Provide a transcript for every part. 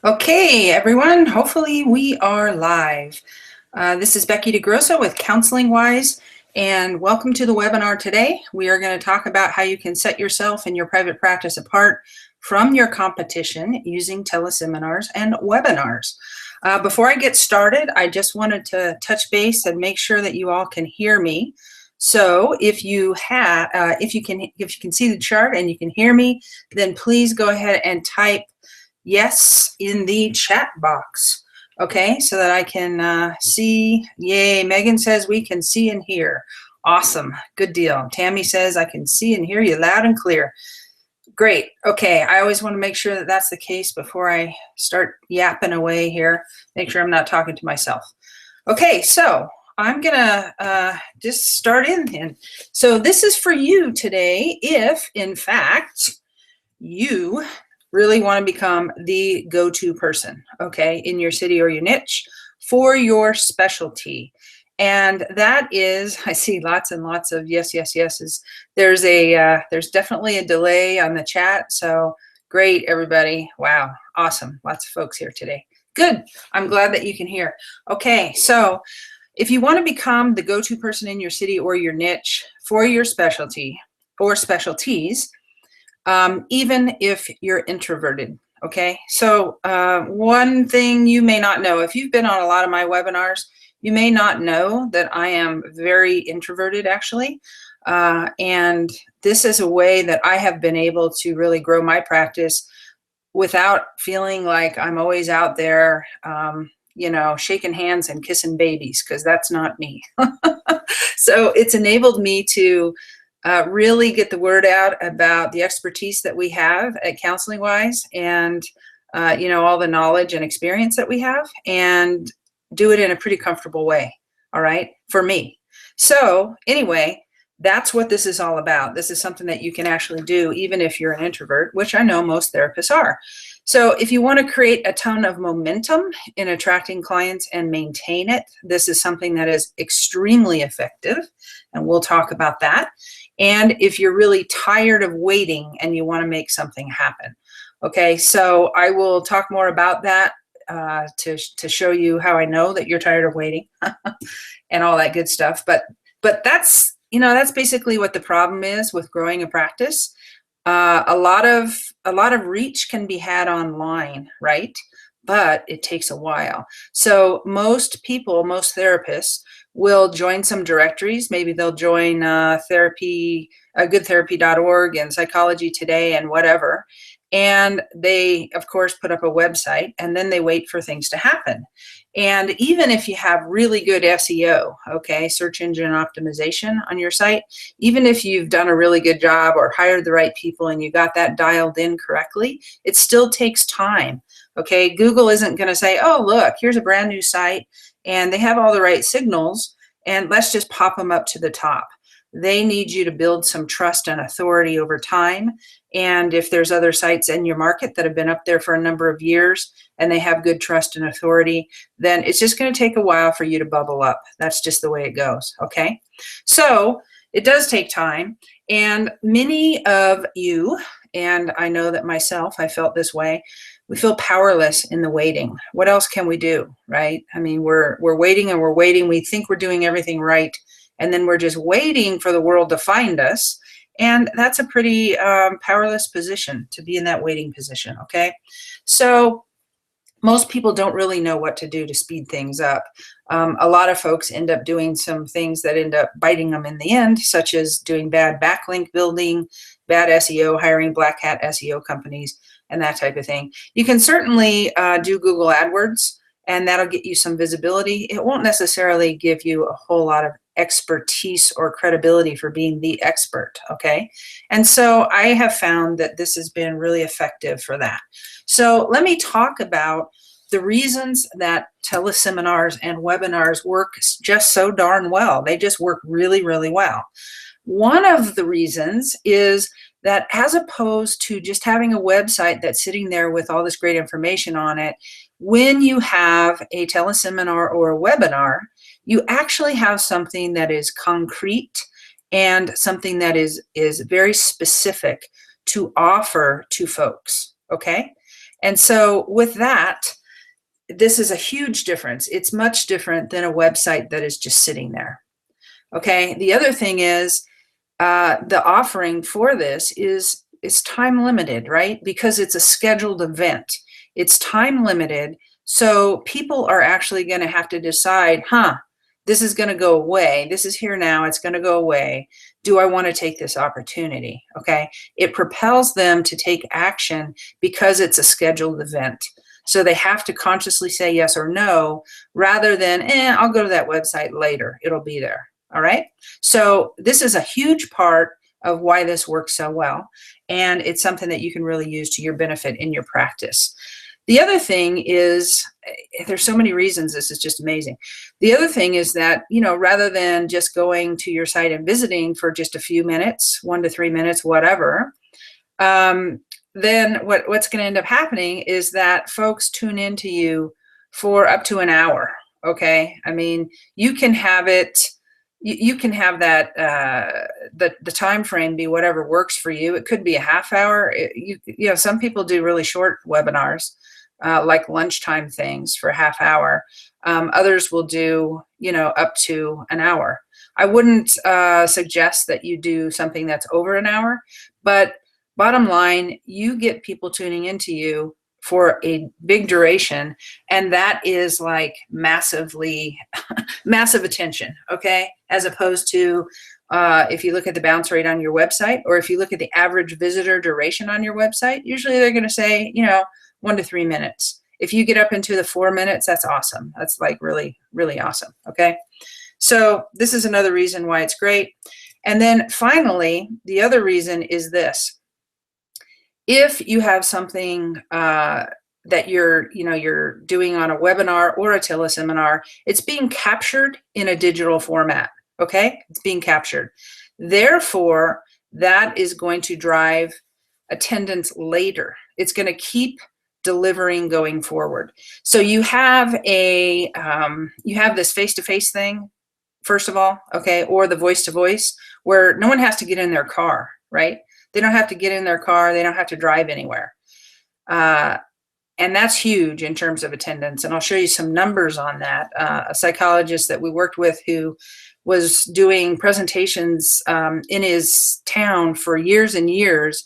Okay, everyone, hopefully we are live. This is Becky DeGrosso with Counseling Wise, and welcome to the webinar today. We are going to talk about how you can set yourself and your private practice apart from your competition using teleseminars and webinars. Before I get started, I just wanted to touch base and make sure that you all can hear me. So if you can see the chart and you can hear me, then please go ahead and type yes in the chat box, okay, so that I can see. Yay, Megan says we can see and hear. Awesome, good deal. Tammy says I can see and hear you loud and clear. Great. Okay, I always want to make sure that that's the case before I start yapping away here. Make sure I'm not talking to myself. Okay, so I'm gonna just start in. So this is for you today if, in fact, you really want to become the go-to person, okay, in your city or your niche for your specialty. And that is, I see lots and lots of yes, yes, yeses. There's definitely a delay on the chat. So great, everybody. Wow, awesome. Lots of folks here today. Good. I'm glad that you can hear. Okay, so if you want to become the go-to person in your city or your niche for your specialty or specialties, even if you're introverted, okay? So one thing you may not know, if you've been on a lot of my webinars, you may not know that I am very introverted, actually. And this is a way that I have been able to really grow my practice without feeling like I'm always out there, shaking hands and kissing babies, because that's not me. So it's enabled me to really get the word out about the expertise that we have at Counseling Wise and, all the knowledge and experience that we have, and do it in a pretty comfortable way, all right, for me. So anyway, that's what this is all about. This is something that you can actually do even if you're an introvert, which I know most therapists are. So if you want to create a ton of momentum in attracting clients and maintain it, this is something that is extremely effective, and we'll talk about that. And if you're really tired of waiting and you want to make something happen. Okay, so I will talk more about that to show you how I know that you're tired of waiting and all that good stuff. But that's, that's basically what the problem is with growing a practice. A lot of reach can be had online, right? But it takes a while. So most people, most therapists will join some directories. Maybe they'll join goodtherapy.org and Psychology Today and whatever. And they, of course, put up a website, and then they wait for things to happen. And even if you have really good SEO, okay, search engine optimization on your site, even if you've done a really good job or hired the right people and you got that dialed in correctly, it still takes time. Okay, Google isn't going to say, oh, look, here's a brand new site and they have all the right signals, and let's just pop them up to the top. They need you to build some trust and authority over time. And if there's other sites in your market that have been up there for a number of years and they have good trust and authority, then it's just going to take a while for you to bubble up. That's just the way it goes, okay? So it does take time. And many of you, and I know that myself, I felt this way, we feel powerless in the waiting. What else can we do, right? I mean, we're waiting and we're waiting. We think we're doing everything right, and then we're just waiting for the world to find us. And that's a pretty powerless position, to be in that waiting position, okay? So most people don't really know what to do to speed things up. A lot of folks end up doing some things that end up biting them in the end, such as doing bad backlink building, bad SEO, hiring black hat SEO companies, and that type of thing. You can certainly do Google AdWords, and that'll get you some visibility. It won't necessarily give you a whole lot of expertise or credibility for being the expert, okay? And so I have found that this has been really effective for that. So let me talk about the reasons that teleseminars and webinars work just so darn well. They just work really, really well. One of the reasons is that as opposed to just having a website that's sitting there with all this great information on it, when you have a teleseminar or a webinar, you actually have something that is concrete and something that is very specific to offer to folks, okay? And so with that, this is a huge difference. It's much different than a website that is just sitting there. Okay. The other thing is the offering for this is time limited, right? Because it's a scheduled event. It's time limited. So people are actually going to have to decide, this is going to go away. This is here now. It's going to go away. Do I want to take this opportunity? Okay. It propels them to take action because it's a scheduled event. So they have to consciously say yes or no, rather than, I'll go to that website later. It'll be there. All right. So this is a huge part of why this works so well. And it's something that you can really use to your benefit in your practice. The other thing is, there's so many reasons this is just amazing. The other thing is that, rather than just going to your site and visiting for just a few minutes, 1 to 3 minutes, whatever, then what's going to end up happening is that folks tune into you for up to an hour. Okay. I mean, you can have it, you can have that, the time frame be whatever works for you. It could be a half hour. Some people do really short webinars, like lunchtime things for a half hour. Others will do, up to an hour. I wouldn't suggest that you do something that's over an hour, but bottom line, you get people tuning into you for a big duration, and that is like massive attention, okay? As opposed to if you look at the bounce rate on your website, or if you look at the average visitor duration on your website, usually they're going to say, 1 to 3 minutes. If you get up into the 4 minutes, that's awesome. That's like really, really awesome, okay? So this is another reason why it's great. And then finally, the other reason is this. If you have something that you're doing on a webinar or a teleseminar, it's being captured in a digital format, okay? It's being captured. Therefore, that is going to drive attendance later. It's going to keep delivering going forward. So you have this face-to-face thing, first of all, okay, or the voice-to-voice, where no one has to get in their car, right? They don't have to get in their car. They don't have to drive anywhere. And that's huge in terms of attendance. And I'll show you some numbers on that. A psychologist that we worked with who was doing presentations in his town for years and years,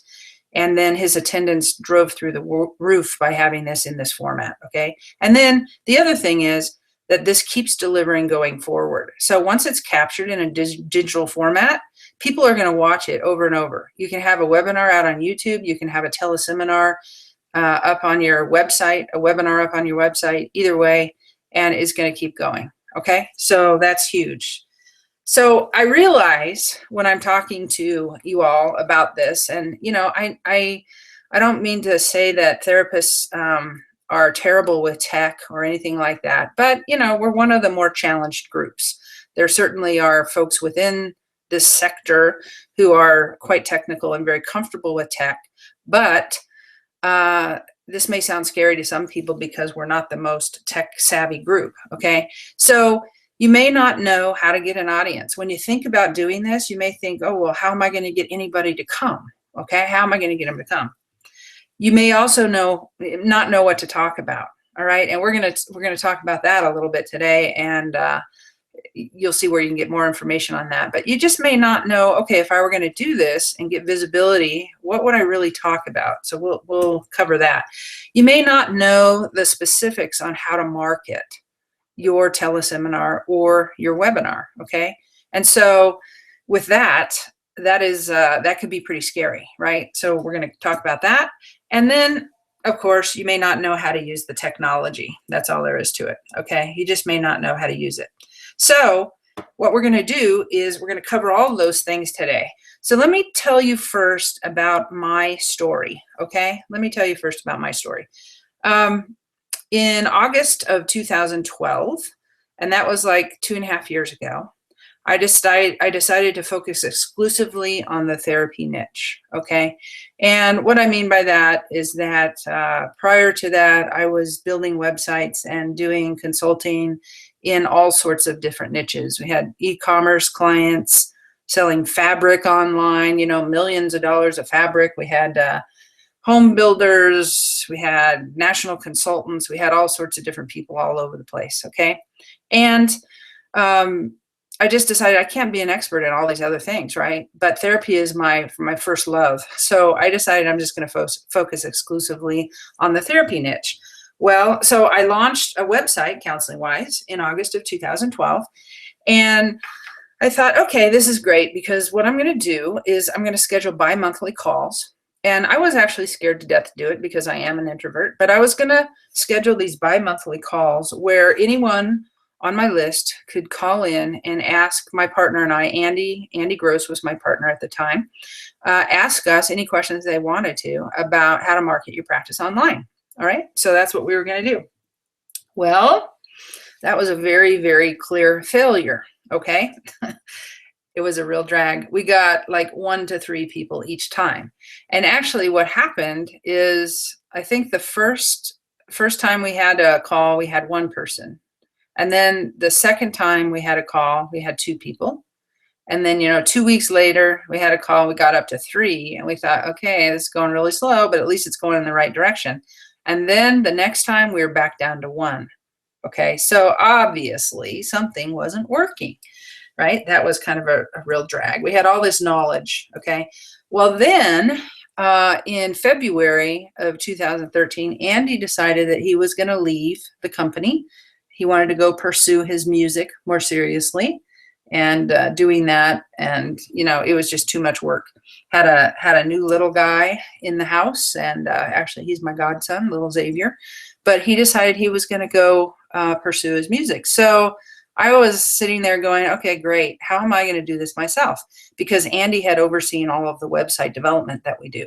and then his attendance drove through the roof by having this in this format, okay? And then the other thing is that this keeps delivering going forward. So once it's captured in a digital format, people are going to watch it over and over. You can have a webinar out on YouTube. You can have a teleseminar up on your website, a webinar up on your website, either way, and it's going to keep going, okay? So that's huge. So I realize when I'm talking to you all about this, and, I don't mean to say that therapists are terrible with tech or anything like that, but, we're one of the more challenged groups. There certainly are folks within this sector who are quite technical and very comfortable with tech, but this may sound scary to some people because we're not the most tech savvy group, okay? So you may not know how to get an audience. When you think about doing this, you may think, oh, well, how am I going to get anybody to come? Okay, how am I going to get them to come? You may also not know what to talk about, all right? And we're gonna talk about that a little bit today, and you'll see where you can get more information on that. But you just may not know, okay, if I were going to do this and get visibility, what would I really talk about? So we'll cover that. You may not know the specifics on how to market your teleseminar or your webinar, okay? And so with that could be pretty scary, right? So we're going to talk about that. And then, of course, you may not know how to use the technology. That's all there is to it, okay? You just may not know how to use it. So what we're going to do is we're going to cover all of those things today. So let me tell you first about my story, okay? Let me tell you first about my story. In August of 2012, and that was like 2.5 years ago, I decided to focus exclusively on the therapy niche, okay? And what I mean by that is that prior to that, I was building websites and doing consulting in all sorts of different niches. We had e-commerce clients selling fabric online, millions of dollars of fabric. We had home builders, we had national consultants, we had all sorts of different people all over the place, okay? And I just decided I can't be an expert in all these other things, right? But therapy is my first love. So I decided I'm just going to focus exclusively on the therapy niche. Well, so I launched a website, Counseling Wise, in August of 2012. And I thought, okay, this is great, because what I'm going to do is I'm going to schedule bi-monthly calls. And I was actually scared to death to do it because I am an introvert, but I was going to schedule these bi-monthly calls where anyone on my list could call in and ask my partner and I, Andy Gross was my partner at the time, ask us any questions they wanted to about how to market your practice online. All right, so that's what we were going to do. Well, that was a very, very clear failure, okay? It was a real drag. We got like 1 to 3 people each time. And actually what happened is, I think the first time we had a call, we had 1 person. And then the second time we had a call, we had 2 people. And then, 2 weeks later, we had a call, we got up to 3. And we thought, okay, this is going really slow, but at least it's going in the right direction. And then the next time we were back down to 1. Okay, so obviously something wasn't working. Right? That was kind of a real drag. We had all this knowledge, okay? Well, then in February of 2013, Andy decided that he was going to leave the company. He wanted to go pursue his music more seriously and doing that. And, it was just too much work. Had a new little guy in the house, and actually he's my godson, little Xavier. But he decided he was going to go pursue his music. So I was sitting there going, okay, great. How am I going to do this myself? Because Andy had overseen all of the website development that we do.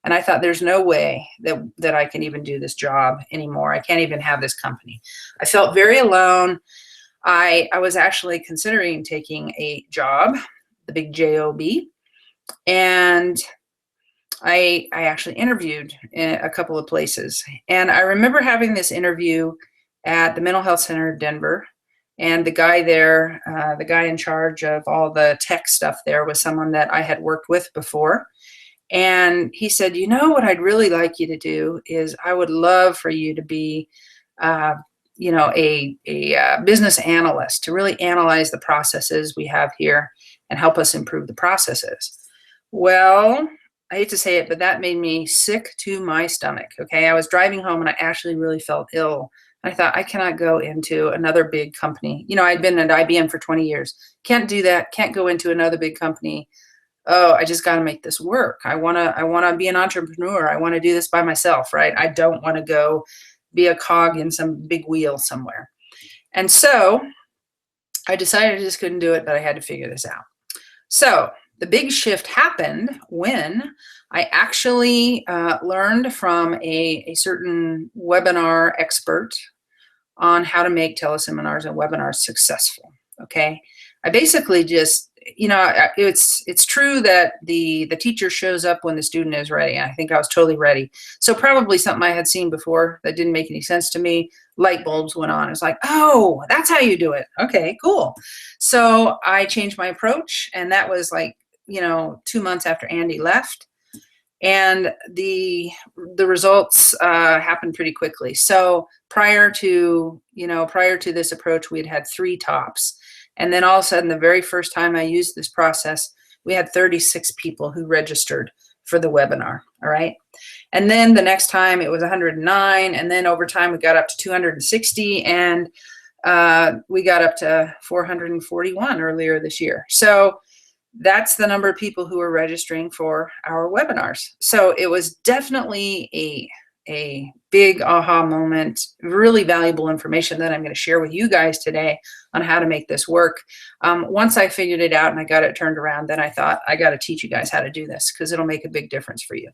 And I thought, there's no way that I can even do this job anymore. I can't even have this company. I felt very alone. I was actually considering taking a job, the big job. And I actually interviewed in a couple of places. And I remember having this interview at the Mental Health Center of Denver. And the guy there, the guy in charge of all the tech stuff there, was someone that I had worked with before. And he said, what I'd really like you to do is, I would love for you to be, a business analyst, to really analyze the processes we have here and help us improve the processes. Well, I hate to say it, but that made me sick to my stomach. Okay, I was driving home and I actually really felt ill. I thought, I cannot go into another big company. I'd been at IBM for 20 years. Can't do that. Can't go into another big company. Oh, I just got to make this work. I want to be an entrepreneur. I want to do this by myself, right? I don't want to go be a cog in some big wheel somewhere. And so I decided I just couldn't do it, but I had to figure this out. So the big shift happened when I actually learned from a certain webinar expert on how to make teleseminars and webinars successful. Okay, I basically just, it's true that the teacher shows up when the student is ready. I think I was totally ready. So probably something I had seen before that didn't make any sense to me. Light bulbs went on. It's like, oh, that's how you do it. Okay, cool. So I changed my approach, and that was like, 2 months after Andy left. And the results happened pretty quickly. So prior to this approach, we'd had 3 tops. And then all of a sudden, the very first time I used this process, we had 36 people who registered for the webinar. All right. And then the next time it was 109. And then over time, we got up to 260. And we got up to 441 earlier this year. So that's the number of people who are registering for our webinars. So it was definitely a big aha moment, really valuable information that I'm going to share with you guys today on how to make this work. Once I figured it out and I got it turned around, then I thought, I got to teach you guys how to do this because it'll make a big difference for you.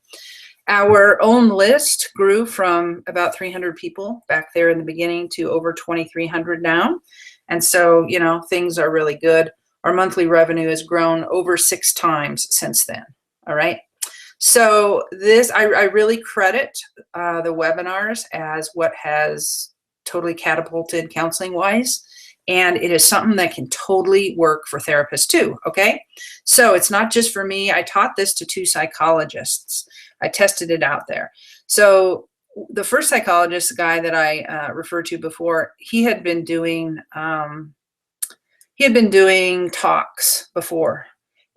Our own list grew from about 300 people back there in the beginning to over 2,300 now. And so, things are really good. Our monthly revenue has grown over 6 times since then. All right. So this, I really credit the webinars as what has totally catapulted Counseling Wise. And it is something that can totally work for therapists too. Okay. So it's not just for me. I taught this to 2 psychologists. I tested it out there. So the first psychologist, the guy that I referred to before, he had been doing talks before,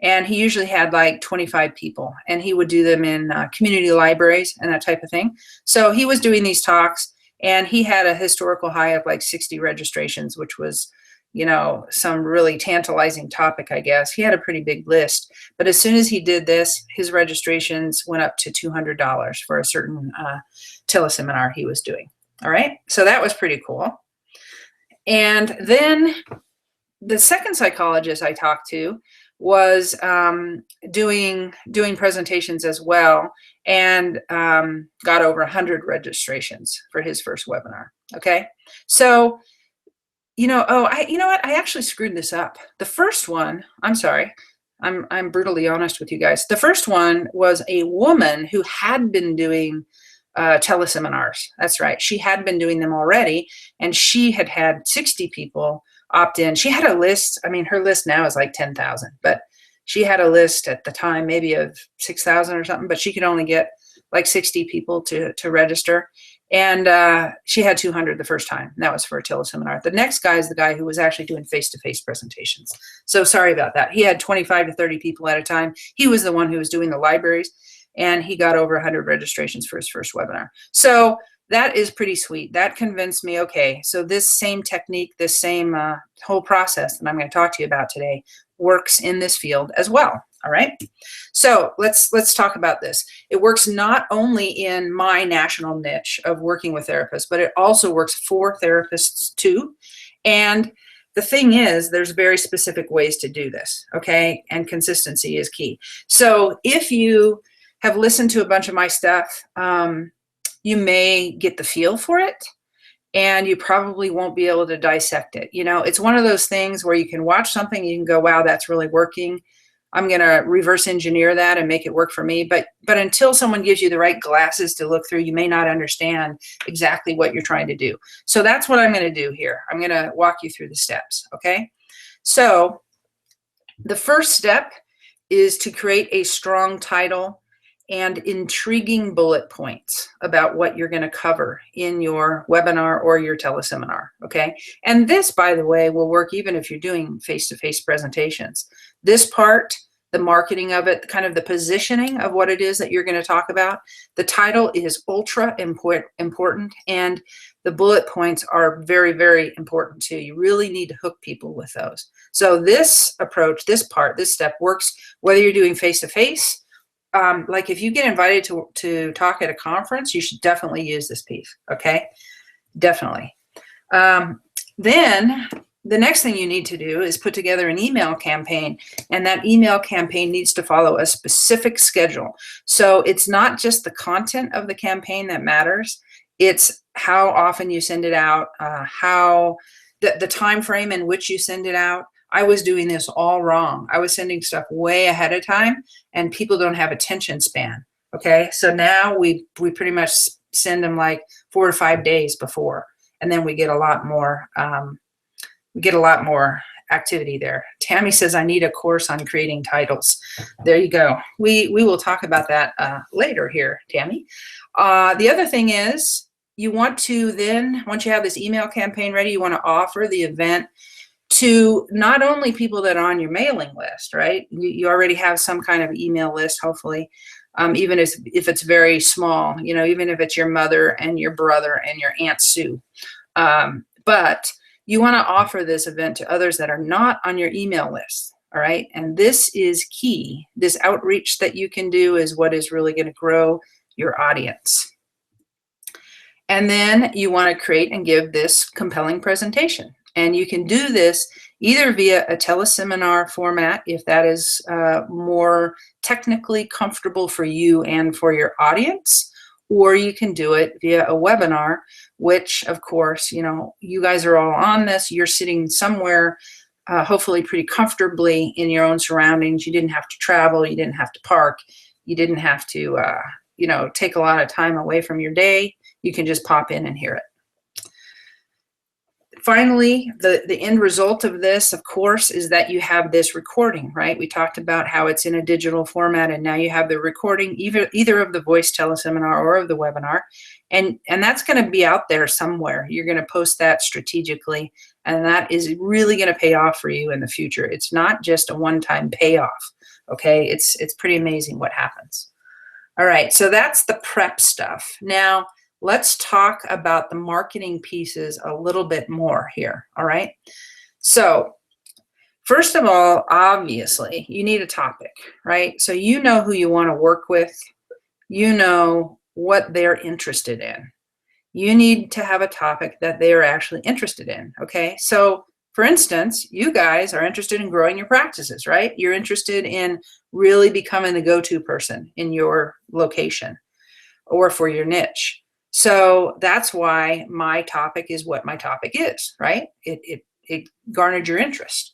and he usually had like 25 people, and he would do them in community libraries and that type of thing. So he was doing these talks, and he had a historical high of like 60 registrations, which was, you know, some really tantalizing topic, I guess. He had a pretty big list, but as soon as he did this, his registrations went up to $200 for a certain teleseminar he was doing. All right, so that was pretty cool. And then the second psychologist I talked to was doing presentations as well, and got over 100 registrations for his first webinar. Okay, so you know what? I actually screwed this up. The first one, I'm sorry, I'm brutally honest with you guys. The first one was a woman who had been doing teleseminars. That's right. She had been doing them already, and she had had 60 people opt in. She had a list. I mean, her list now is like 10,000, but she had a list at the time, maybe of 6,000 or something, but she could only get like 60 people to register. And she had 200 the first time. And that was for a teleseminar. The next guy is the guy who was actually doing face-to-face presentations. So sorry about that. He had 25 to 30 people at a time. He was the one who was doing the libraries, and he got over 100 registrations for his first webinar. So that is pretty sweet. That convinced me, okay, so this same technique, this same whole process that I'm going to talk to you about today works in this field as well. All right, so let's talk about this. It works not only in my national niche of working with therapists, but it also works for therapists too. And the thing is, there's very specific ways to do this, okay? And consistency is key. So if you have listened to a bunch of my stuff, you may get the feel for it, and you probably won't be able to dissect it. You know, it's one of those things where you can watch something, you can go, wow, that's really working. I'm going to reverse engineer that and make it work for me. But until someone gives you the right glasses to look through, you may not understand exactly what you're trying to do. So that's what I'm going to do here. I'm going to walk you through the steps, okay? So the first step is to create a strong title and intriguing bullet points about what you're going to cover in your webinar or your teleseminar, okay? And this, by the way, will work even if you're doing face-to-face presentations. This part, the marketing of it, kind of the positioning of what it is that you're going to talk about, the title is ultra important, and the bullet points are very, very important too. You really need to hook people with those. So this approach, this part, this step works whether you're doing face-to-face. Like if you get invited to talk at a conference, you should definitely use this piece, okay? Definitely. Then the next thing you need to do is put together an email campaign, and that email campaign needs to follow a specific schedule. So it's not just the content of the campaign that matters, it's how often you send it out, how the time frame in which you send it out. I was doing this all wrong. I was sending stuff way ahead of time, and people don't have attention span. Okay, so now we pretty much send them like 4 to 5 days before, and then we get a lot more. We get a lot more activity there. Tammy says, "I need a course on creating titles." There you go. We will talk about that later here, Tammy. The other thing is, you want to then, once you have this email campaign ready, you want to offer the event to not only people that are on your mailing list, right? You already have some kind of email list, hopefully, even if it's very small, you know, even if it's your mother and your brother and your Aunt Sue. But you want to offer this event to others that are not on your email list, all right? And this is key. This outreach that you can do is what is really going to grow your audience. And then you want to create and give this compelling presentation. And you can do this either via a teleseminar format, if that is more technically comfortable for you and for your audience, or you can do it via a webinar, which, of course, you know, you guys are all on this. You're sitting somewhere, hopefully pretty comfortably in your own surroundings. You didn't have to travel. You didn't have to park. You didn't have to, you know, take a lot of time away from your day. You can just pop in and hear it. Finally, the end result of this, of course, is that you have this recording, right? We talked about how it's in a digital format, and now you have the recording either of the voice teleseminar or of the webinar, and that's going to be out there somewhere. You're going to post that strategically, and that is really going to pay off for you in the future. It's not just a one-time payoff, okay? It's pretty amazing what happens. All right, so that's the prep stuff. Now, let's talk about the marketing pieces a little bit more here, all right? So first of all, obviously, you need a topic, right? So you know who you want to work with. You know what they're interested in. You need to have a topic that they are actually interested in, okay? So for instance, you guys are interested in growing your practices, right? You're interested in really becoming the go-to person in your location or for your niche. So that's why my topic is what my topic is, right? It garnered your interest.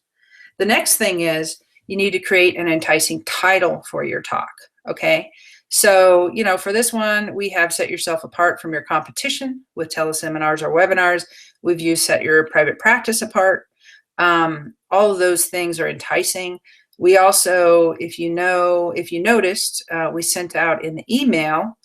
The next thing is you need to create an enticing title for your talk, okay? So, you know, for this one, we have set yourself apart from your competition with teleseminars or webinars. We've used set your private practice apart. All of those things are enticing. We also, if you noticed, we sent out in the email,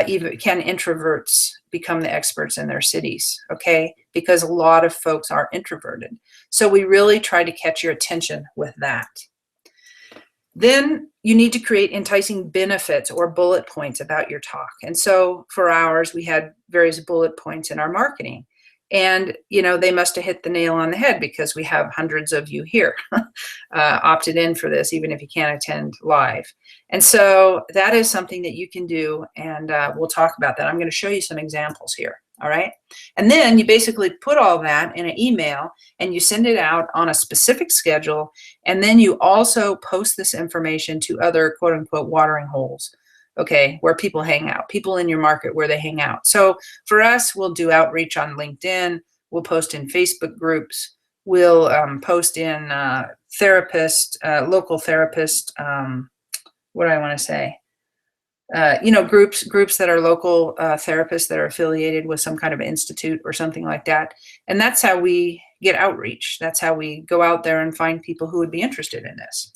even can introverts become the experts in their cities, okay? Because a lot of folks are introverted. So we really try to catch your attention with that. Then you need to create enticing benefits or bullet points about your talk. And so for ours, we had various bullet points in our marketing. And, you know, they must have hit the nail on the head because we have hundreds of you here opted in for this, even if you can't attend live. And so that is something that you can do, and we'll talk about that. I'm going to show you some examples here, all right? And then you basically put all that in an email, and you send it out on a specific schedule, and then you also post this information to other quote-unquote watering holes, okay, where people hang out, people in your market where they hang out. So for us, we'll do outreach on LinkedIn, we'll post in Facebook groups, we'll post in local therapist, what do I want to say? You know, groups that are local therapists that are affiliated with some kind of institute or something like that. And that's how we get outreach. That's how we go out there and find people who would be interested in this.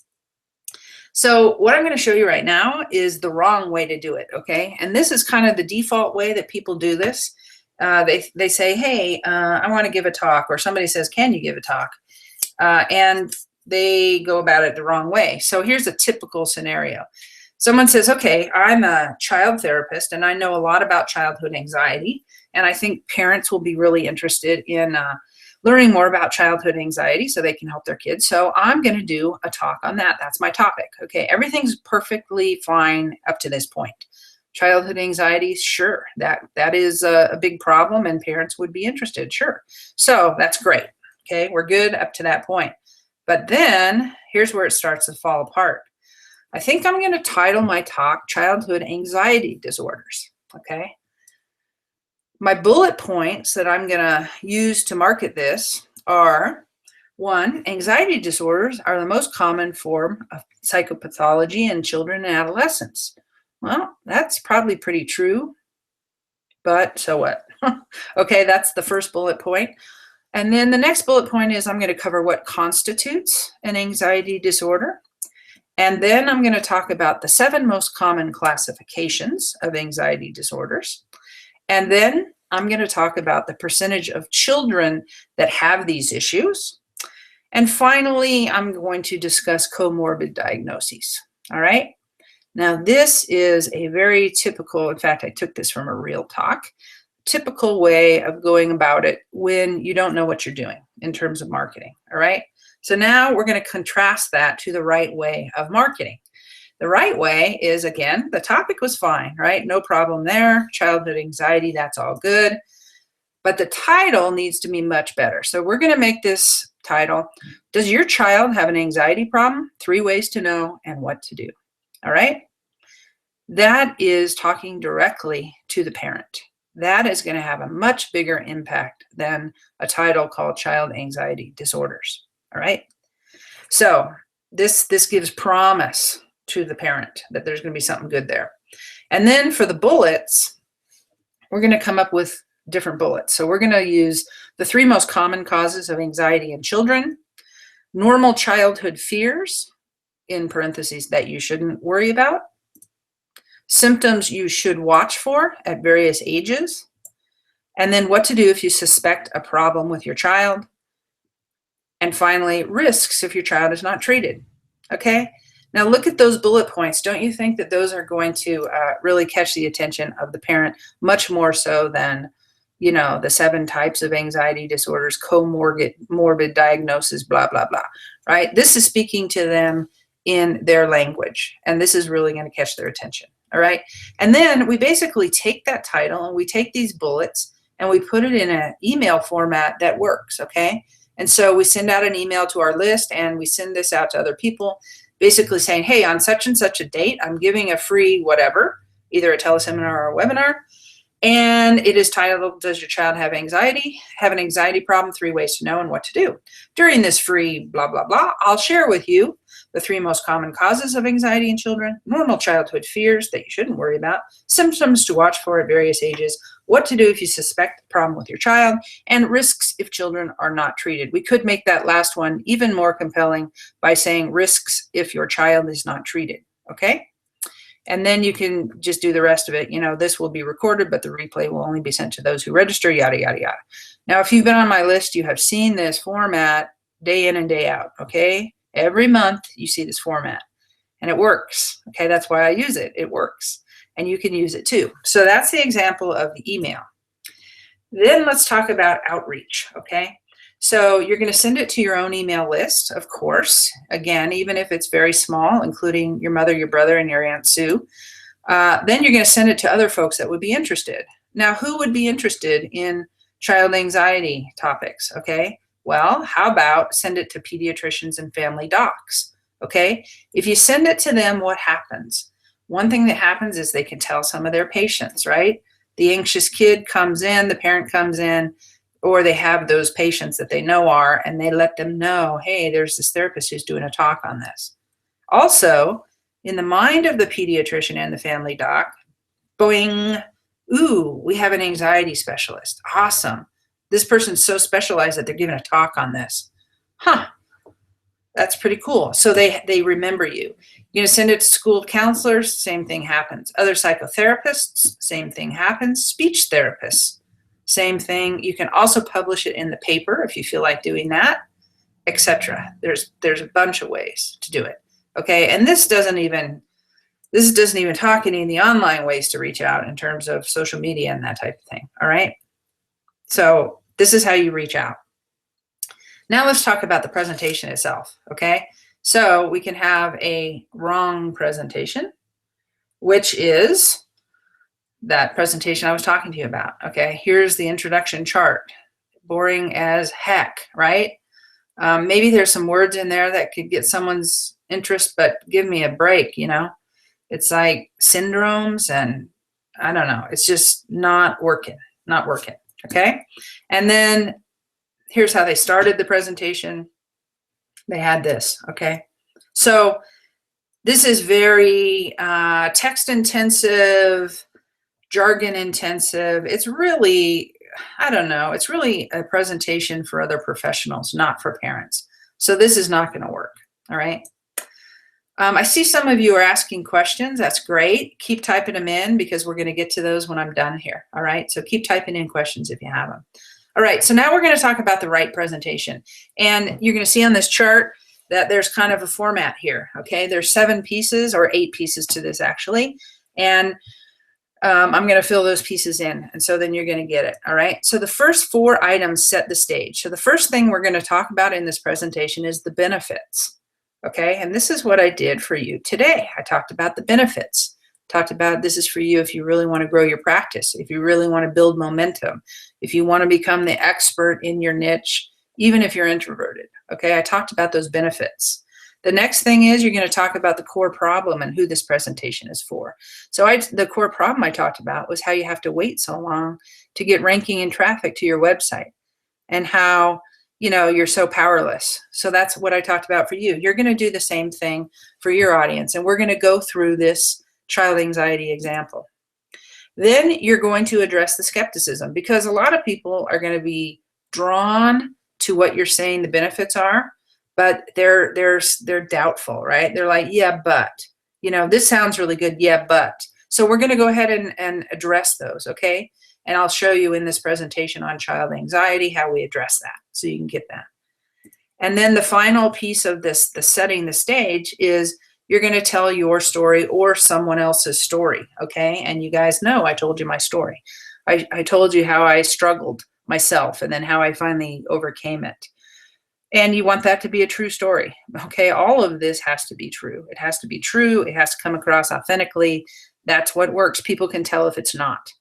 So what I'm going to show you right now is the wrong way to do it, okay? And this is kind of the default way that people do this. They say, hey, I want to give a talk, or somebody says, can you give a talk? And they go about it the wrong way. So here's a typical scenario. Someone says, okay, I'm a child therapist and I know a lot about childhood anxiety, and I think parents will be really interested in learning more about childhood anxiety so they can help their kids. So I'm going to do a talk on that. That's my topic. Okay, everything's perfectly fine up to this point. Childhood anxiety, sure, that is a big problem and parents would be interested, sure. So that's great. Okay, we're good up to that point. But then here's where it starts to fall apart. I think I'm going to title my talk Childhood Anxiety Disorders. Okay. My bullet points that I'm going to use to market this are: 1, anxiety disorders are the most common form of psychopathology in children and adolescents. Well, that's probably pretty true, but so what? Okay, that's the first bullet point. And then the next bullet point is I'm going to cover what constitutes an anxiety disorder. And then I'm going to talk about the 7 most common classifications of anxiety disorders. And then I'm going to talk about the percentage of children that have these issues. And finally, I'm going to discuss comorbid diagnoses. All right. Now, this is a very typical, in fact, I took this from a real talk, typical way of going about it when you don't know what you're doing in terms of marketing. All right. So now we're going to contrast that to the right way of marketing. The right way is, again, the topic was fine, right? No problem there. Childhood anxiety, that's all good. But the title needs to be much better. So we're going to make this title, Does Your Child Have an Anxiety Problem? 3 Ways to Know and What to Do. All right? That is talking directly to the parent. That is going to have a much bigger impact than a title called Child Anxiety Disorders. All right? So this gives promise to the parent that there's going to be something good there. And then for the bullets, we're going to come up with different bullets. So we're going to use the 3 most common causes of anxiety in children, normal childhood fears, in parentheses, that you shouldn't worry about, symptoms you should watch for at various ages, and then what to do if you suspect a problem with your child, and finally, risks if your child is not treated. Okay? Now look at those bullet points. Don't you think that those are going to really catch the attention of the parent much more so than, you know, the 7 types of anxiety disorders, comorbid diagnosis, blah, blah, blah, right? This is speaking to them in their language, and this is really going to catch their attention, all right? And then we basically take that title and we take these bullets and we put it in an email format that works, okay? And so we send out an email to our list and we send this out to other people, basically saying, hey, on such and such a date, I'm giving a free whatever, either a teleseminar or a webinar. And it is titled, Does Your Child Have Anxiety? Have an Anxiety Problem? 3 Ways to Know and What to Do. During this free blah, blah, blah, I'll share with you the 3 most common causes of anxiety in children, normal childhood fears that you shouldn't worry about, symptoms to watch for at various ages, what to do if you suspect a problem with your child, and risks if children are not treated. We could make that last one even more compelling by saying risks if your child is not treated, okay? And then you can just do the rest of it. You know, this will be recorded, but the replay will only be sent to those who register, yada, yada, yada. Now, if you've been on my list, you have seen this format day in and day out, okay? Every month you see this format and it works, okay? That's why I use it. It works. And you can use it too. So that's the example of the email. Then let's talk about outreach, okay? So you're going to send it to your own email list, of course. Again, even if it's very small, including your mother, your brother, and your Aunt Sue. Then you're going to send it to other folks that would be interested. Now, who would be interested in child anxiety topics, okay? Well, how about send it to pediatricians and family docs, okay? If you send it to them, what happens? One thing that happens is they can tell some of their patients, right? The anxious kid comes in, the parent comes in, or they have those patients that they know are, and they let them know, hey, there's this therapist who's doing a talk on this. Also, in the mind of the pediatrician and the family doc, boing, ooh, we have an anxiety specialist. Awesome. This person's so specialized that they're giving a talk on this. Huh, that's pretty cool. So they remember you. You're going to send it to school counselors, same thing happens. Other psychotherapists, same thing happens. Speech therapists, same thing. You can also publish it in the paper if you feel like doing that, etc. There's a bunch of ways to do it. Okay, and this doesn't even talk any of the online ways to reach out in terms of social media and that type of thing. All right. So this is how you reach out. Now let's talk about the presentation itself. Okay. So we can have a wrong presentation, which is that presentation I was talking to you about. Okay. Here's the introduction chart. Boring as heck, right? Maybe there's some words in there that could get someone's interest, but give me a break, you know? It's like syndromes and I don't know. It's just not working, okay? And then here's how they started the presentation. They had this, okay? So this is very text intensive, jargon intensive. It's really, I don't know, it's really a presentation for other professionals, not for parents. So this is not going to work, all right? I see some of you are asking questions. That's great. Keep typing them in because we're going to get to those when I'm done here, all right? So keep typing in questions if you have them. All right, so now we're going to talk about the right presentation. And you're going to see on this chart that there's kind of a format here, okay? There's 7 pieces or 8 pieces to this actually. And I'm going to fill those pieces in, and so then you're going to get it, all right? So the first 4 items set the stage. So the first thing we're going to talk about in this presentation is the benefits, okay? And this is what I did for you today. I talked about the benefits. Talked about this is for you if you really want to grow your practice, if you really want to build momentum, if you want to become the expert in your niche, even if you're introverted, okay? I talked about those benefits. The next thing is you're going to talk about the core problem and who this presentation is for. So the core problem I talked about was how you have to wait so long to get ranking and traffic to your website and how, you know, you're so powerless. So that's what I talked about for you. You're going to do the same thing for your audience, and we're going to go through this child anxiety example. Then you're going to address the skepticism, because a lot of people are going to be drawn to what you're saying the benefits are, but they're doubtful, right? They're like, yeah, but, you know, this sounds really good. Yeah, but. So we're going to go ahead and address those, okay? And I'll show you in this presentation on child anxiety how we address that, so you can get that. And then the final piece of this, the setting the stage, is you're going to tell your story or someone else's story, okay? And you guys know I told you my story. I told you how I struggled myself and then how I finally overcame it. And you want that to be a true story, okay? All of this has to be true. It has to be true. It has to come across authentically. That's what works. People can tell if it's not.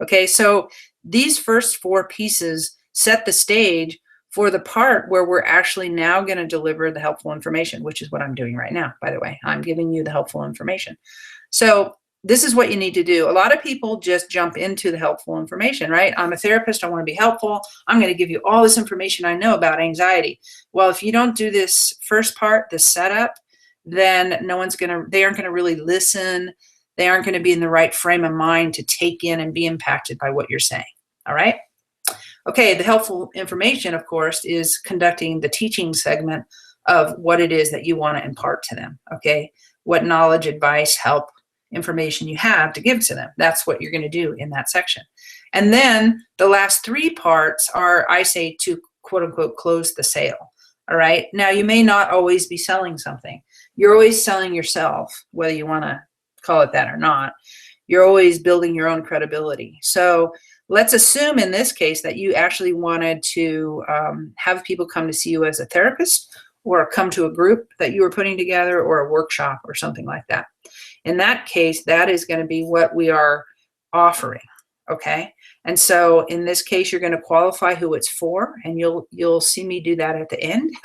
Okay, so these first 4 pieces set the stage for the part where we're actually now going to deliver the helpful information, which is what I'm doing right now, by the way. I'm giving you the helpful information. So this is what you need to do. A lot of people just jump into the helpful information, right? I'm a therapist. I want to be helpful. I'm going to give you all this information I know about anxiety. Well, if you don't do this first part, the setup, then they aren't going to really listen. They aren't going to be in the right frame of mind to take in and be impacted by what you're saying. All right? Okay, the helpful information, of course, is conducting the teaching segment of what it is that you want to impart to them. Okay? What knowledge, advice, help, information you have to give to them. That's what you're going to do in that section. And then the last 3 parts are, I say, to quote unquote close the sale. All right? Now, you may not always be selling something. You're always selling yourself, whether you want to call it that or not. You're always building your own credibility. So let's assume in this case that you actually wanted to have people come to see you as a therapist, or come to a group that you were putting together, or a workshop or something like that. In that case, that is going to be what we are offering. Okay. And so in this case, you're going to qualify who it's for, and you'll see me do that at the end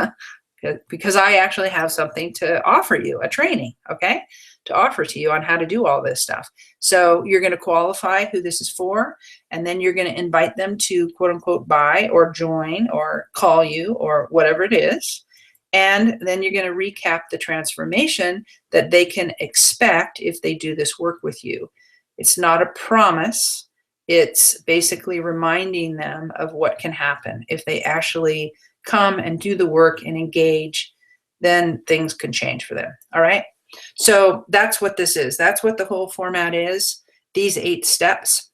because I actually have something to offer you, a training, okay, to offer to you on how to do all this stuff. So you're going to qualify who this is for, and then you're going to invite them to quote unquote buy or join or call you or whatever it is. And then you're going to recap the transformation that they can expect if they do this work with you. It's not a promise. It's basically reminding them of what can happen if they actually come and do the work and engage. Then things can change for them. All right. So that's what this is. That's what the whole format is. These 8 steps,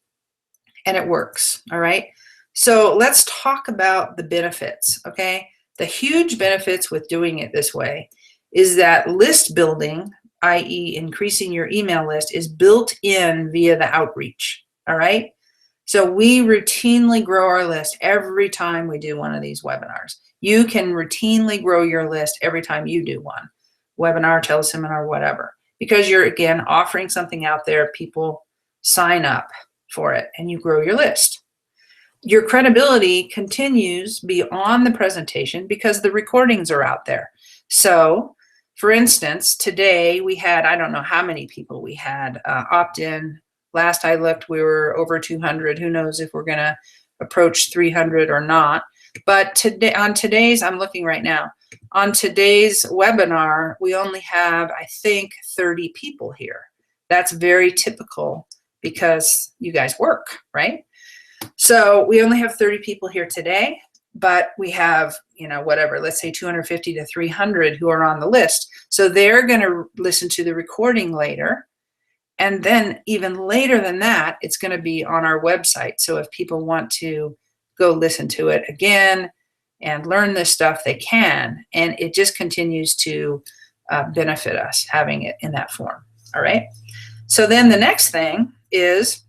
and it works. All right. So let's talk about the benefits. Okay. The huge benefits with doing it this way is that list building, i.e. increasing your email list, is built in via the outreach. All right. So we routinely grow our list every time we do one of these webinars. You can routinely grow your list every time you do one. Webinar, teleseminar, whatever. Because you're, again, offering something out there, people sign up for it, and you grow your list. Your credibility continues beyond the presentation because the recordings are out there. So, for instance, today we had, I don't know how many people we had opt-in. Last I looked, we were over 200. Who knows if we're going to approach 300 or not. But today, I'm looking right now, on today's webinar, we only have, I think, 30 people here. That's very typical because you guys work, right? So we only have 30 people here today, but we have, whatever, let's say 250 to 300 who are on the list. So they're going to listen to the recording later. And then even later than that, it's going to be on our website. So if people want to go listen to it again and learn this stuff, they can. And it just continues to benefit us having it in that form. All right. So then the next thing is,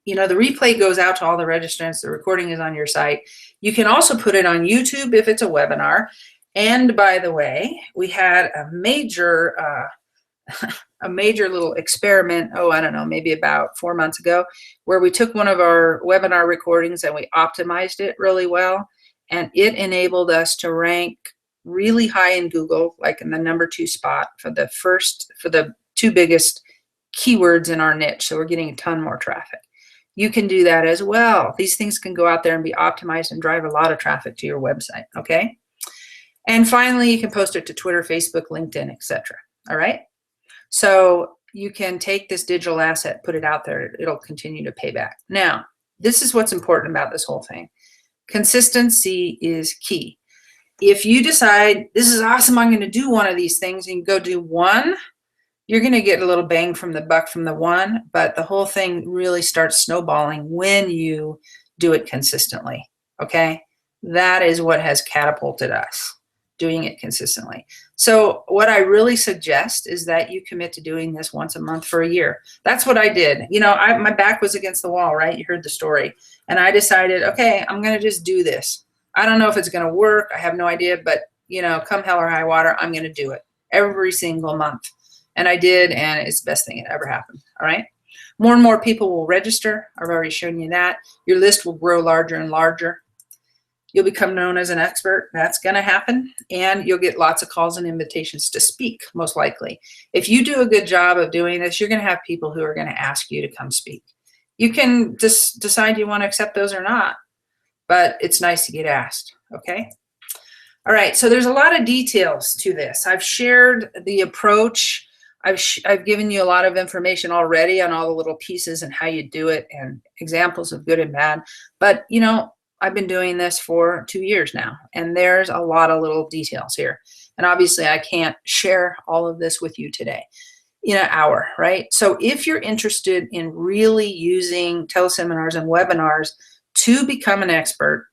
the replay goes out to all the registrants. The recording is on your site. You can also put it on YouTube if it's a webinar. And by the way, we had a major little experiment, I don't know, maybe about 4 months ago, where we took one of our webinar recordings and we optimized it really well. And it enabled us to rank really high in Google, like in the number 2 spot for the 2 biggest keywords in our niche. So we're getting a ton more traffic. You can do that as well. These things can go out there and be optimized and drive a lot of traffic to your website, okay? And finally, you can post it to Twitter, Facebook, LinkedIn, etc. All right? So you can take this digital asset, put it out there, it'll continue to pay back. Now, this is what's important about this whole thing. Consistency is key. If you decide, this is awesome, I'm going to do one of these things, and you go do one, you're going to get a little bang from the buck from the one, but the whole thing really starts snowballing when you do it consistently, okay? That is what has catapulted us, doing it consistently. So what I really suggest is that you commit to doing this once a month for a year. That's what I did. You know, my back was against the wall, right? You heard the story. And I decided, okay, I'm going to just do this. I don't know if it's going to work. I have no idea, but you know, come hell or high water, I'm going to do it every single month. And I did, and it's the best thing that ever happened. All right. More and more people will register. I've already shown you that. Your list will grow larger and larger. You'll become known as an expert. That's going to happen. And you'll get lots of calls and invitations to speak, most likely. If you do a good job of doing this, you're going to have people who are going to ask you to come speak. You can just decide you want to accept those or not, but it's nice to get asked, okay? All right, so there's a lot of details to this. I've shared the approach. I've given you a lot of information already on all the little pieces and how you do it and examples of good and bad. But, you know, I've been doing this for 2 years now, and there's a lot of little details here. And obviously, I can't share all of this with you today in an hour, right? So if you're interested in really using teleseminars and webinars to become an expert,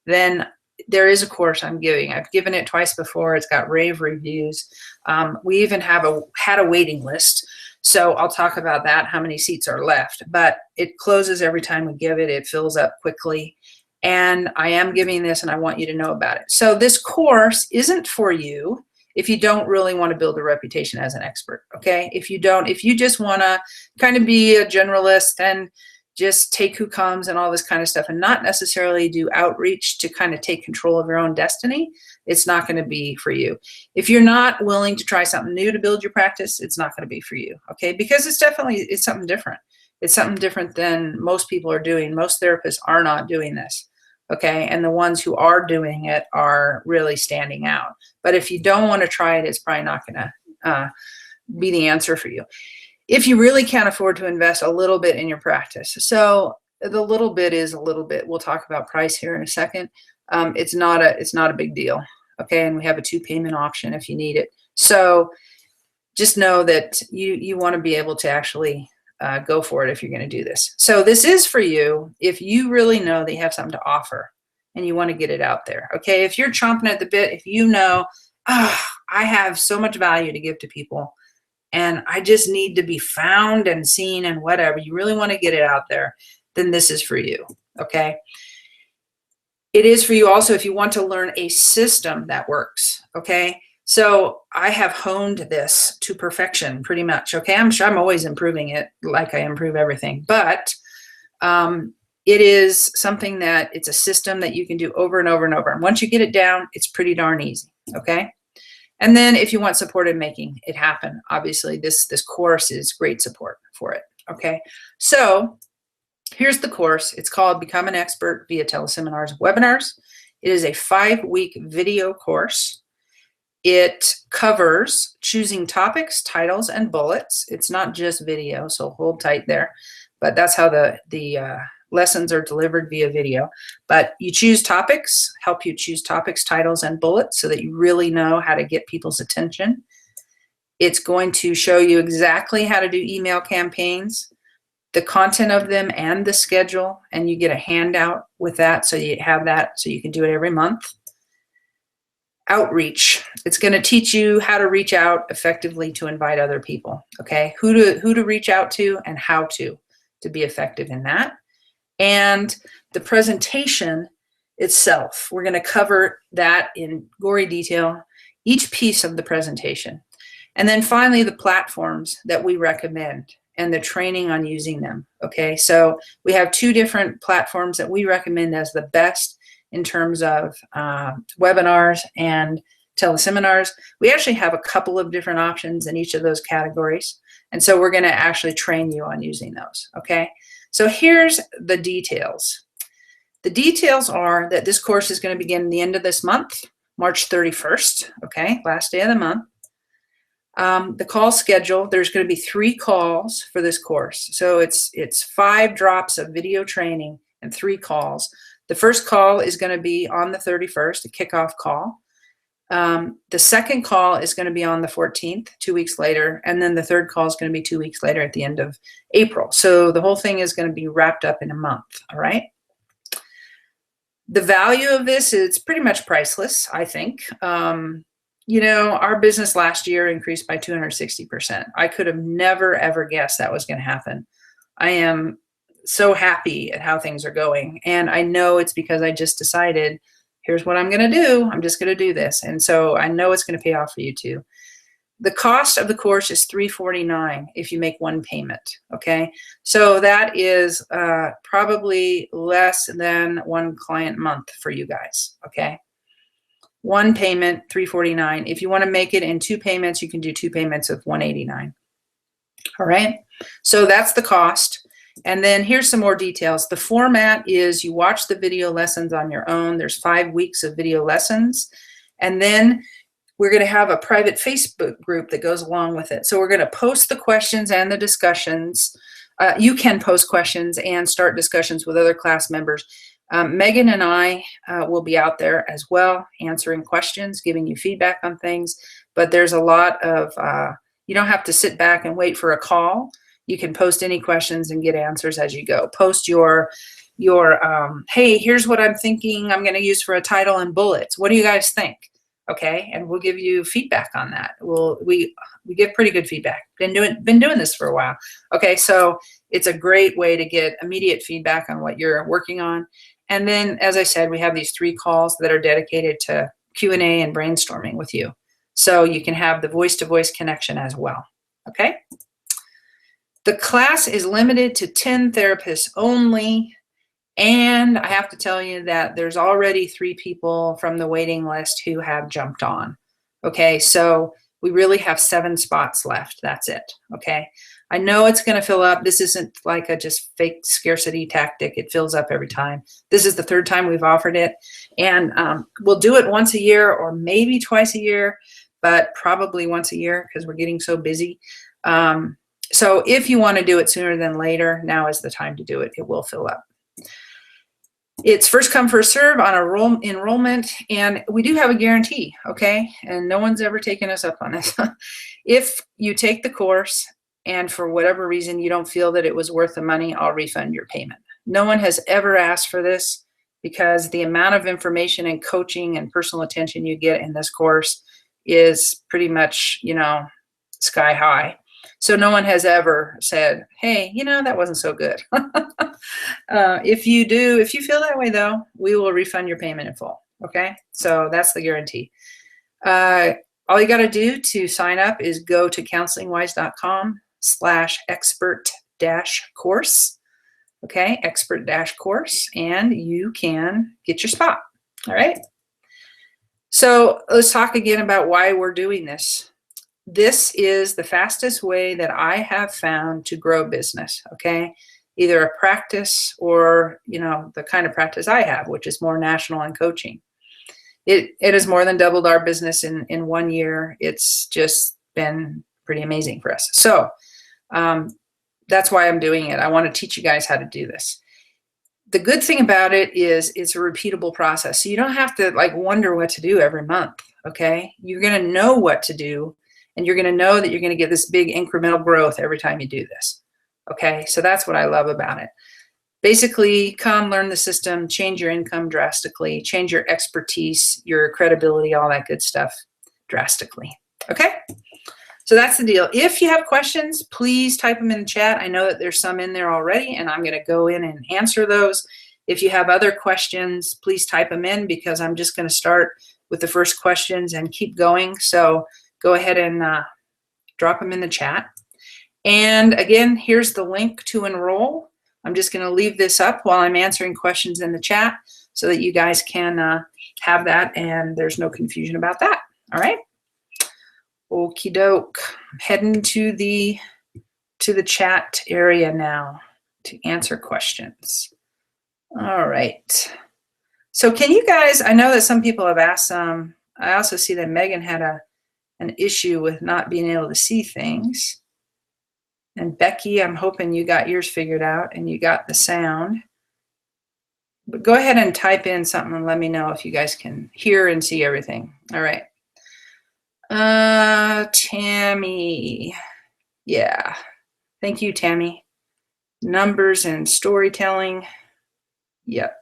then there is a course I'm giving. I've given it twice before. It's got rave reviews. We even had a waiting list. So I'll talk about that, how many seats are left. But it closes every time we give it. It fills up quickly. And I am giving this, and I want you to know about it. So this course isn't for you if you don't really want to build a reputation as an expert, okay? If you just want to kind of be a generalist and just take who comes and all this kind of stuff and not necessarily do outreach to kind of take control of your own destiny, it's not going to be for you. If you're not willing to try something new to build your practice, it's not going to be for you, okay? Because it's something different. It's something different than most people are doing. Most therapists are not doing this, okay? And the ones who are doing it are really standing out. But if you don't want to try it, it's probably not going to be the answer for you. If you really can't afford to invest a little bit in your practice. So the little bit is a little bit. We'll talk about price here in a second. It's not a big deal, okay? And we have a 2-payment option if you need it. So just know that you want to be able to actually go for it if you're going to do this. So this is for you if you really know that you have something to offer and you want to get it out there, okay? If you're chomping at the bit, if you know, I have so much value to give to people and I just need to be found and seen and whatever, you really want to get it out there, then this is for you, okay? It is for you also if you want to learn a system that works, okay? So I have honed this to perfection pretty much, okay? I'm sure I'm always improving it like I improve everything, but it is something that it's a system that you can do over and over and over. And once you get it down, it's pretty darn easy, okay? And then if you want support in making it happen, obviously this course is great support for it, okay? So here's the course. It's called Become an Expert via Teleseminars Webinars. It is a 5-week video course. It covers choosing topics, titles, and bullets. It's not just video, so hold tight there. But that's how the lessons are delivered via video. But you choose topics, help you choose topics, titles, and bullets so that you really know how to get people's attention. It's going to show you exactly how to do email campaigns, the content of them, and the schedule. And you get a handout with that, so you have that so you can do it every month. Outreach. It's going to teach you how to reach out effectively to invite other people, okay? Who to reach out to and how to be effective in that. And the presentation itself, we're going to cover that in gory detail, each piece of the presentation. And then finally, the platforms that we recommend and the training on using them, okay? So we have 2 different platforms that we recommend as the best in terms of webinars and teleseminars. We actually have a couple of different options in each of those categories. And so we're going to actually train you on using those, okay? So here's the details. The details are that this course is going to begin the end of this month, March 31st, okay, last day of the month. The call schedule, there's going to be 3 calls for this course. So it's 5 drops of video training and 3 calls. The first call is going to be on the 31st, a kickoff call. The second call is going to be on the 14th, 2 weeks later. And then the third call is going to be 2 weeks later at the end of April. So the whole thing is going to be wrapped up in a month. All right. The value of this is pretty much priceless, I think. You know, our business last year increased by 260%. I could have never, ever guessed that was going to happen. I am so happy at how things are going. And I know it's because I just decided, here's what I'm going to do. I'm just going to do this. And so I know it's going to pay off for you too. The cost of the course is $349 if you make one payment. Okay. So that is probably less than 1 client month for you guys. Okay. One payment, $349. If you want to make it in 2 payments, you can do 2 payments of $189. All right. So that's the cost. And then here's some more details. The format is you watch the video lessons on your own. There's 5 weeks of video lessons. And then we're going to have a private Facebook group that goes along with it. So we're going to post the questions and the discussions. You can post questions and start discussions with other class members. Megan and I will be out there as well, answering questions, giving you feedback on things. But there's a lot of, you don't have to sit back and wait for a call. You can post any questions and get answers as you go. Post your hey, here's what I'm thinking I'm going to use for a title and bullets. What do you guys think? Okay, and we'll give you feedback on that. We give pretty good feedback. Been doing this for a while. Okay, so it's a great way to get immediate feedback on what you're working on. And then, as I said, we have these 3 calls that are dedicated to Q&A and brainstorming with you. So you can have the voice-to-voice connection as well. Okay. The class is limited to 10 therapists only. And I have to tell you that there's already 3 people from the waiting list who have jumped on. Okay, so we really have 7 spots left. That's it. Okay, I know it's going to fill up. This isn't like a just fake scarcity tactic. It fills up every time. This is the 3rd time we've offered it. And we'll do it once a year or maybe twice a year, but probably once a year because we're getting so busy. So if you want to do it sooner than later, now is the time to do it. It will fill up. It's first come, first serve on enrollment, and we do have a guarantee, okay? And no one's ever taken us up on this. If you take the course and for whatever reason you don't feel that it was worth the money, I'll refund your payment. No one has ever asked for this because the amount of information and coaching and personal attention you get in this course is pretty much, you know, sky high. So no one has ever said, hey, you know, that wasn't so good. If you feel that way though, we will refund your payment in full. Okay. So that's the guarantee. All you got to do to sign up is go to counselingwise.com/expert-course. Okay. Expert-course, and you can get your spot. All right. So let's talk again about why we're doing this. This is the fastest way that I have found to grow business, okay? Either a practice or, you know, the kind of practice I have, which is more national and coaching. It has more than doubled our business in 1 year. It's just been pretty amazing for us. So that's why I'm doing it. I want to teach you guys how to do this. The good thing about it is it's a repeatable process. So you don't have to like wonder what to do every month, okay? You're going to know what to do. And you're going to know that you're going to get this big incremental growth every time you do this. Okay, so that's what I love about it. Basically, come learn the system, change your income drastically, change your expertise, your credibility, all that good stuff drastically. Okay, so that's the deal. If you have questions, please type them in the chat. I know that there's some in there already, and I'm going to go in and answer those. If you have other questions, please type them in because I'm just going to start with the first questions and keep going. So go ahead and drop them in the chat. And again, here's the link to enroll. I'm just going to leave this up while I'm answering questions in the chat so that you guys can have that and there's no confusion about that. All right. Okie doke. I'm heading to the chat area now to answer questions. All right. So can you guys, I know that some people have asked I also see that Megan had a an issue with not being able to see things. And Becky, I'm hoping you got yours figured out and you got the sound. But go ahead and type in something and let me know if you guys can hear and see everything. All right. Tammy. Yeah. Thank you, Tammy. Numbers and storytelling. Yep.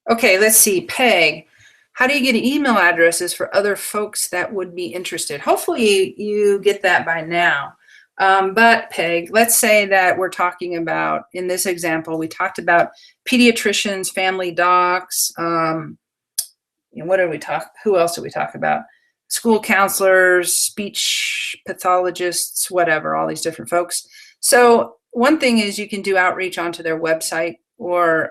Okay, let's see. Peg, how do you get email addresses for other folks that would be interested? Hopefully you get that by now. But Peg, let's say that we're talking about, in this example, we talked about pediatricians, family docs, what did we talk, who else did we talk about? School counselors, speech pathologists, whatever, all these different folks. So one thing is you can do outreach onto their website or,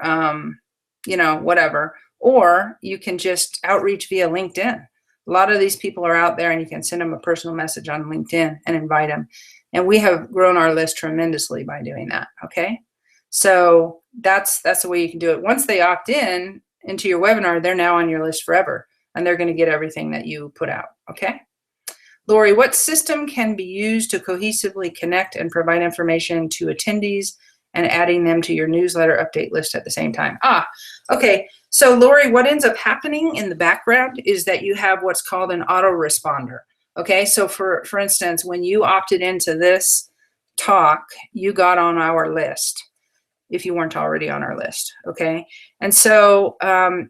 whatever, or you can just outreach via LinkedIn. A lot of these people are out there and you can send them a personal message on LinkedIn and invite them. And we have grown our list tremendously by doing that, okay? So that's the way you can do it. Once they opt in into your webinar, they're now on your list forever, and they're going to get everything that you put out, okay? Lori, what system can be used to cohesively connect and provide information to attendees and adding them to your newsletter update list at the same time? Okay. So Lori, what ends up happening in the background is that you have what's called an autoresponder. Okay, so for instance, when you opted into this talk, you got on our list if you weren't already on our list, okay? And so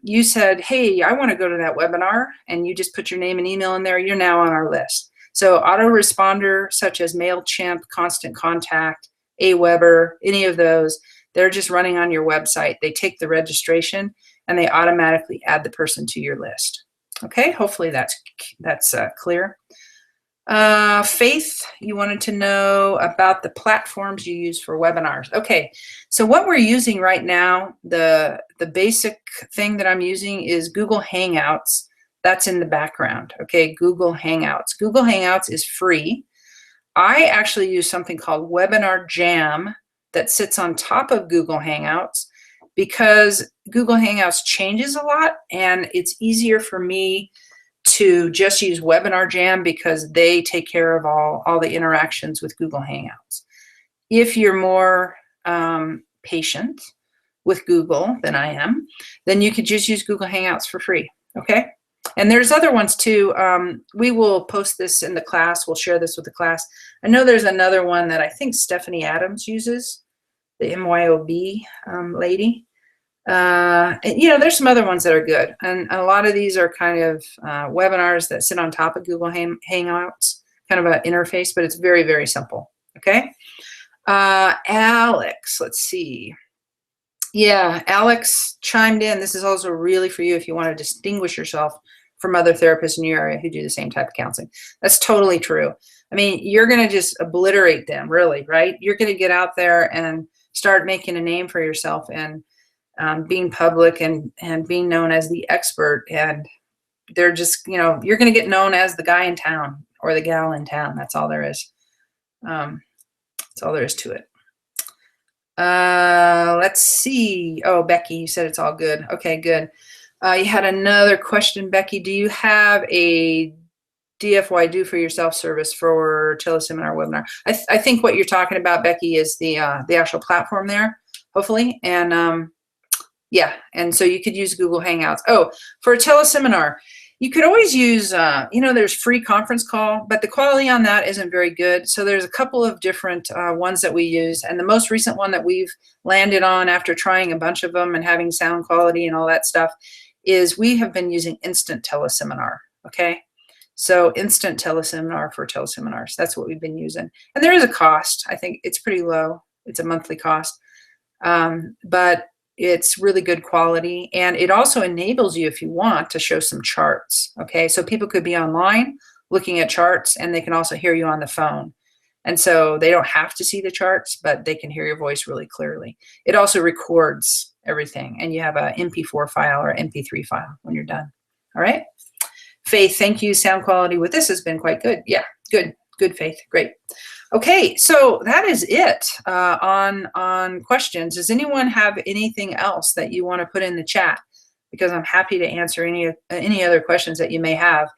you said, hey, I want to go to that webinar, and you just put your name and email in there, you're now on our list. So autoresponder such as MailChimp, Constant Contact, Aweber, any of those, they're just running on your website. They take the registration and they automatically add the person to your list. Okay, hopefully that's clear. Faith, you wanted to know about the platforms you use for webinars. Okay, so what we're using right now, the basic thing that I'm using is Google Hangouts. That's in the background, okay, Google Hangouts. Google Hangouts is free. I actually use something called Webinar Jam that sits on top of Google Hangouts because Google Hangouts changes a lot, and it's easier for me to just use Webinar Jam because they take care of all the interactions with Google Hangouts. If you're more patient with Google than I am, then you could just use Google Hangouts for free, okay? And there's other ones too. We will post this in the class. We'll share this with the class. I know there's another one that I think Stephanie Adams uses, the MYOB lady. There's some other ones that are good. And a lot of these are kind of webinars that sit on top of Google Hangouts, kind of an interface, but it's very, very simple, okay? Alex, let's see. Yeah, Alex chimed in. This is also really for you if you want to distinguish yourself from other therapists in your area who do the same type of counseling. That's totally true. I mean, you're going to just obliterate them, really, right? You're going to get out there and start making a name for yourself and being public and being known as the expert. And they're just, you're going to get known as the guy in town or the gal in town. That's all there is. That's all there is to it. Let's see. Oh, Becky, you said it's all good. Okay, good. You had another question, Becky. Do you have a DFY do for yourself service for teleseminar webinar? I think what you're talking about, Becky, is the actual platform there, hopefully. And yeah, and so you could use Google Hangouts. Oh, for a teleseminar, you could always use, there's free conference call, but the quality on that isn't very good. So there's a couple of different ones that we use. And the most recent one that we've landed on after trying a bunch of them and having sound quality and all that stuff is we have been using Instant Teleseminar, okay? So Instant Teleseminar for teleseminars, that's what we've been using. And there is a cost. I think it's pretty low. It's a monthly cost. But it's really good quality, and it also enables you, if you want, to show some charts, okay? So people could be online looking at charts, and they can also hear you on the phone. And so they don't have to see the charts, but they can hear your voice really clearly. It also records everything, and you have a MP4 file or MP3 file when you're done, all right? Faith, thank you. Sound quality with this has been quite good. Yeah, good, Faith, great. Okay, so that is it on questions. Does anyone have anything else that you want to put in the chat? Because I'm happy to answer any other questions that you may have.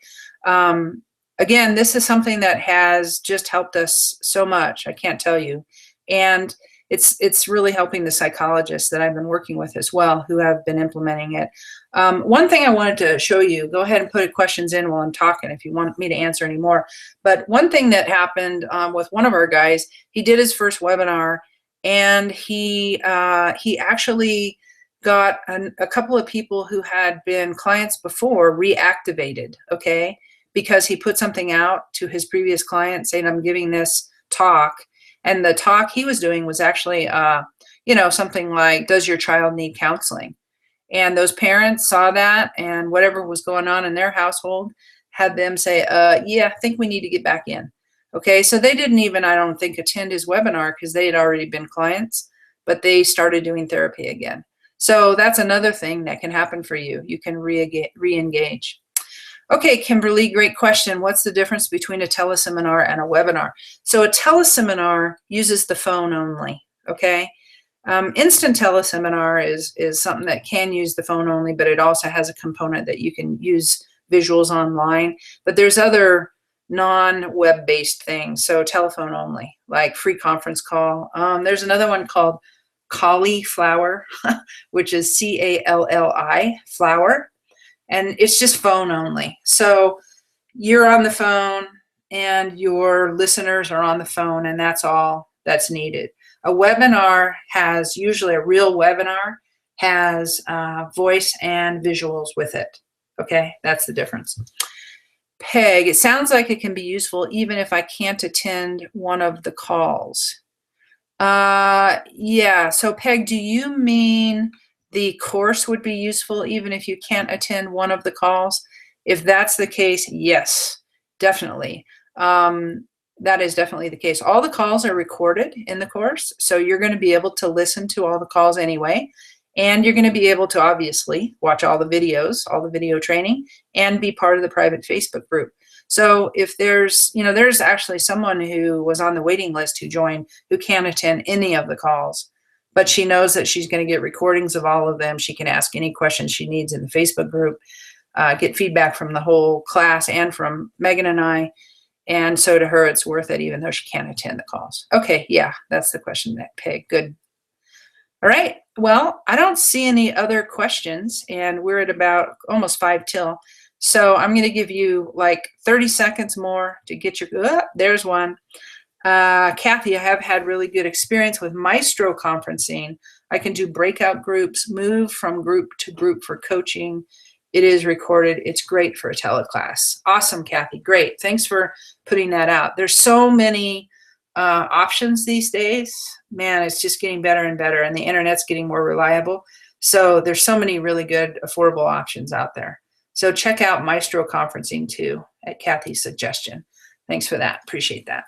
again, this is something that has just helped us so much. I can't tell you. And it's really helping the psychologists that I've been working with as well, who have been implementing it. One thing I wanted to show you, go ahead and put questions in while I'm talking if you want me to answer any more. But one thing that happened with one of our guys, he did his first webinar, and he actually got a couple of people who had been clients before reactivated, okay? Because he put something out to his previous client saying, I'm giving this talk. And the talk he was doing was actually, you know, something like, does your child need counseling? And those parents saw that, and whatever was going on in their household had them say, yeah, I think we need to get back in. Okay, so they didn't even, I don't think, attend his webinar because they had already been clients, but they started doing therapy again. So that's another thing that can happen for you. You can re-engage. Okay, Kimberly, great question. What's the difference between a teleseminar and a webinar? So a teleseminar uses the phone only, okay? Instant teleseminar is something that can use the phone only, but it also has a component that you can use visuals online. But there's other non-web-based things, so telephone only, like free conference call. There's another one called Cauliflower, which is C-A-L-L-I, flower. And it's just phone only. So you're on the phone and your listeners are on the phone, and that's all that's needed. A webinar has, usually a real webinar has voice and visuals with it. Okay, that's the difference. Peg, it sounds like it can be useful even if I can't attend one of the calls. Yeah, so Peg, do you mean the course would be useful even if you can't attend one of the calls? If that's the case, yes, definitely. That is definitely the case. All the calls are recorded in the course, so you're going to be able to listen to all the calls anyway, and you're going to be able to obviously watch all the videos, all the video training, and be part of the private Facebook group. So if there's, you know, there's actually someone who was on the waiting list who joined who can't attend any of the calls, but she knows that she's going to get recordings of all of them. She can ask any questions she needs in the Facebook group, get feedback from the whole class and from Megan and I. And so to her, it's worth it, even though she can't attend the calls. Okay, yeah, that's the question, Peg. Good. All right, well, I don't see any other questions, and we're at about almost 5 till. So I'm going to give you like 30 seconds more to get your, there's one. Kathy, I have had really good experience with Maestro conferencing. I can do breakout groups, move from group to group for coaching. It is recorded. It's great for a teleclass. Awesome, Kathy. Great. Thanks for putting that out. There's so many options these days. Man, it's just getting better and better, and the internet's getting more reliable. So there's so many really good, affordable options out there. So check out Maestro conferencing too, at Kathy's suggestion. Thanks for that. Appreciate that.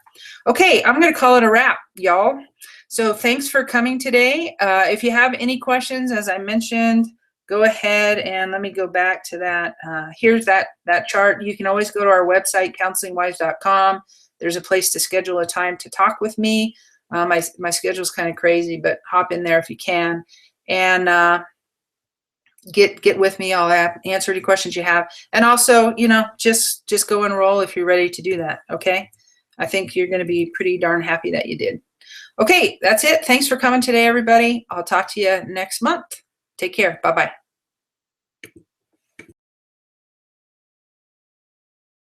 Okay, I'm going to call it a wrap, y'all. So thanks for coming today. If you have any questions, as I mentioned, go ahead and let me go back to that. Here's that chart. You can always go to our website, counselinwise.com. There's a place to schedule a time to talk with me. My schedule's kind of crazy, but hop in there if you can. And get with me. I'll answer any questions you have. And also, you know, just go enroll if you're ready to do that, okay? I think you're going to be pretty darn happy that you did. Okay, that's it. Thanks for coming today, everybody. I'll talk to you next month. Take care. Bye-bye.